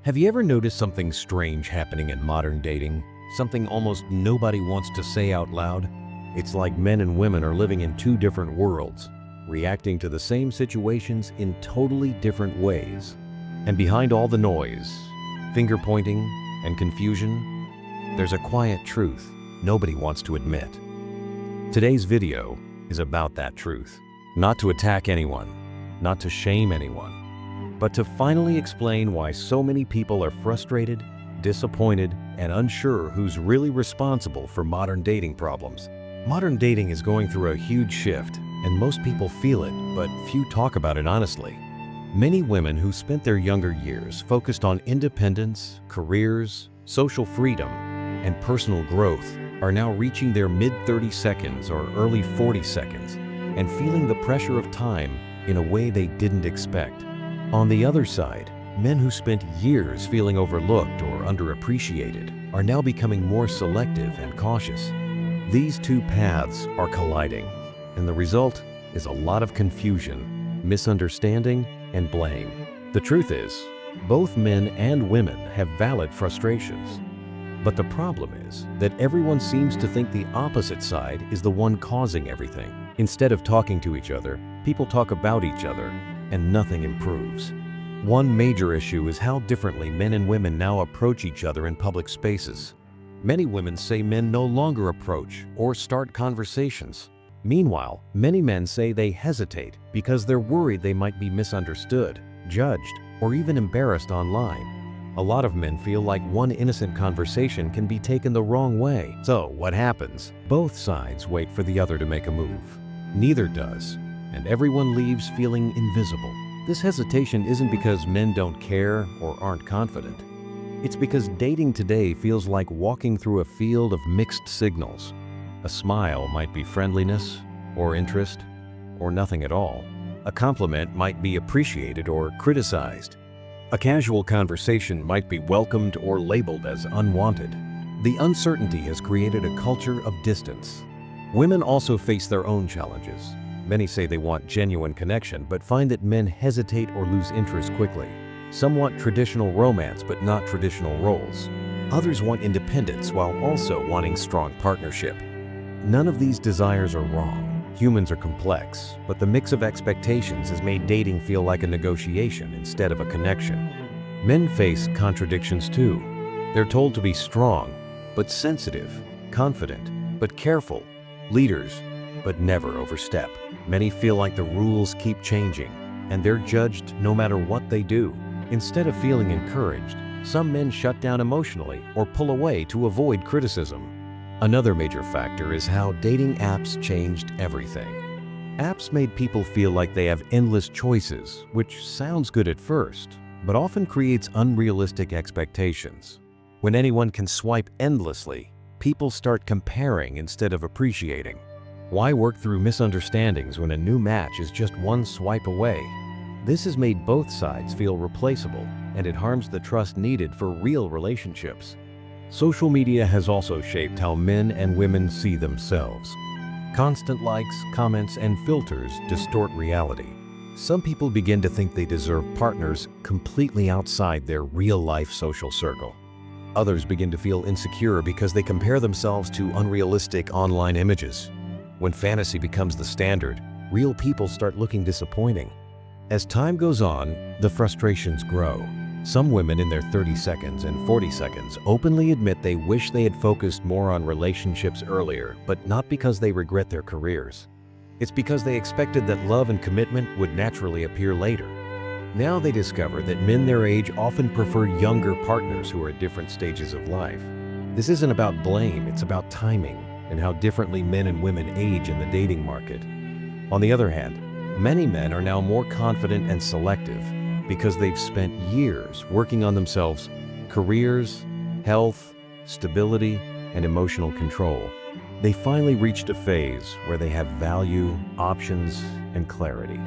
Have you ever noticed something strange happening in modern dating? Something almost nobody wants to say out loud? It's like men and women are living in two different worlds, reacting to the same situations in totally different ways. And behind all the noise, finger pointing, and confusion, there's a quiet truth nobody wants to admit. Today's video is about that truth. Not to attack anyone, not to shame anyone, but to finally explain why so many people are frustrated, disappointed, and unsure who's really responsible for modern dating problems. Modern dating is going through a huge shift, and most people feel it, but few talk about it honestly. Many women who spent their younger years focused on independence, careers, social freedom, and personal growth are now reaching their mid-30 seconds or early 40 seconds and feeling the pressure of time in a way they didn't expect. On the other side, men who spent years feeling overlooked or underappreciated are now becoming more selective and cautious. These two paths are colliding, and the result is a lot of confusion, misunderstanding, and blame. The truth is, both men and women have valid frustrations. But the problem is that everyone seems to think the opposite side is the one causing everything. Instead of talking to each other, people talk about each other, and nothing improves. One major issue is how differently men and women now approach each other in public spaces. Many women say men no longer approach or start conversations. Meanwhile, many men say they hesitate because they're worried they might be misunderstood, judged, or even embarrassed online. A lot of men feel like one innocent conversation can be taken the wrong way. So what happens? Both sides wait for the other to make a move. Neither does, and everyone leaves feeling invisible. This hesitation isn't because men don't care or aren't confident. It's because dating today feels like walking through a field of mixed signals. A smile might be friendliness or interest or nothing at all. A compliment might be appreciated or criticized. A casual conversation might be welcomed or labeled as unwanted. The uncertainty has created a culture of distance. Women also face their own challenges. Many say they want genuine connection, but find that men hesitate or lose interest quickly. Some want traditional romance, but not traditional roles. Others want independence while also wanting strong partnership. None of these desires are wrong. Humans are complex, but the mix of expectations has made dating feel like a negotiation instead of a connection. Men face contradictions too. They're told to be strong, but sensitive, confident, but careful, leaders, but never overstep. Many feel like the rules keep changing, and they're judged no matter what they do. Instead of feeling encouraged, some men shut down emotionally or pull away to avoid criticism. Another major factor is how dating apps changed everything. Apps made people feel like they have endless choices, which sounds good at first, but often creates unrealistic expectations. When anyone can swipe endlessly, people start comparing instead of appreciating. Why work through misunderstandings when a new match is just one swipe away? This has made both sides feel replaceable, and it harms the trust needed for real relationships. Social media has also shaped how men and women see themselves. Constant likes, comments, and filters distort reality. Some people begin to think they deserve partners completely outside their real-life social circle. Others begin to feel insecure because they compare themselves to unrealistic online images. When fantasy becomes the standard, real people start looking disappointing. As time goes on, the frustrations grow. Some women in their 30 seconds and 40 seconds openly admit they wish they had focused more on relationships earlier, but not because they regret their careers. It's because they expected that love and commitment would naturally appear later. Now they discover that men their age often prefer younger partners who are at different stages of life. This isn't about blame, it's about timing and how differently men and women age in the dating market. On the other hand, many men are now more confident and selective because they've spent years working on themselves, careers, health, stability, and emotional control. They finally reached a phase where they have value, options, and clarity.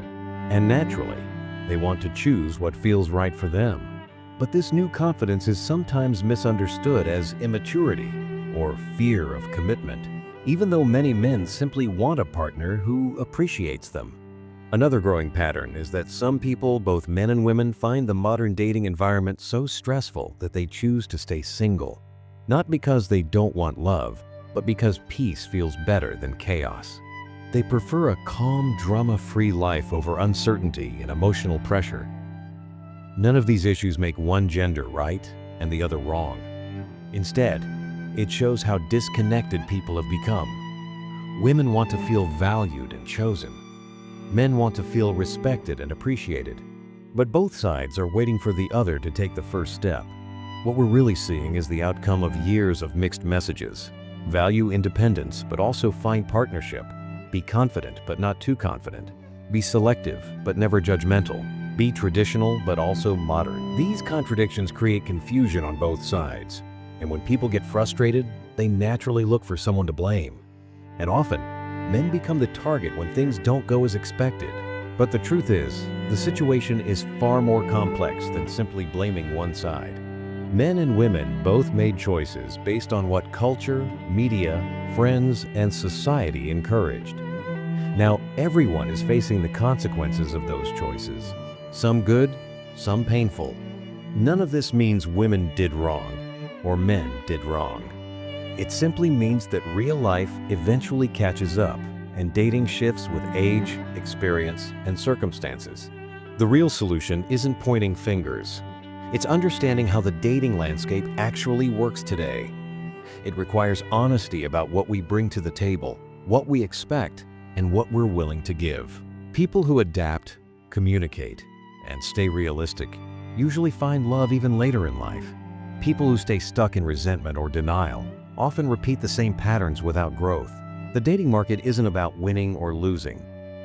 And naturally, they want to choose what feels right for them. But this new confidence is sometimes misunderstood as immaturity or fear of commitment, even though many men simply want a partner who appreciates them. Another growing pattern is that some people, both men and women, find the modern dating environment so stressful that they choose to stay single. Not because they don't want love, but because peace feels better than chaos. They prefer a calm, drama-free life over uncertainty and emotional pressure. None of these issues make one gender right and the other wrong. Instead, it shows how disconnected people have become. Women want to feel valued and chosen. Men want to feel respected and appreciated. But both sides are waiting for the other to take the first step. What we're really seeing is the outcome of years of mixed messages. Value independence, but also find partnership. Be confident, but not too confident. Be selective, but never judgmental. Be traditional, but also modern. These contradictions create confusion on both sides. And when people get frustrated, they naturally look for someone to blame. And often, men become the target when things don't go as expected. But the truth is, the situation is far more complex than simply blaming one side. Men and women both made choices based on what culture, media, friends, and society encouraged. Now, everyone is facing the consequences of those choices. Some good, some painful. None of this means women did wrong or men did wrong. It simply means that real life eventually catches up and dating shifts with age, experience, and circumstances. The real solution isn't pointing fingers. It's understanding how the dating landscape actually works today. It requires honesty about what we bring to the table, what we expect, and what we're willing to give. People who adapt, communicate, and stay realistic usually find love even later in life. People who stay stuck in resentment or denial often repeat the same patterns without growth. The dating market isn't about winning or losing.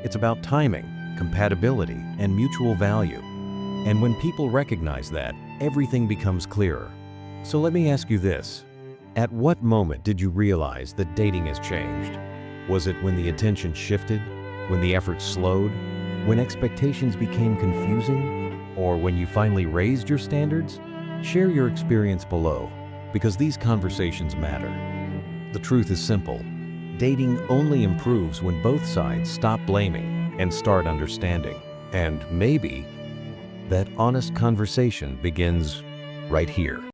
It's about timing, compatibility, and mutual value. And when people recognize that, everything becomes clearer. So let me ask you this. At what moment did you realize that dating has changed? Was it when the attention shifted? When the effort slowed? When expectations became confusing? Or when you finally raised your standards? Share your experience below, because these conversations matter. The truth is simple. Dating only improves when both sides stop blaming and start understanding. And maybe that honest conversation begins right here.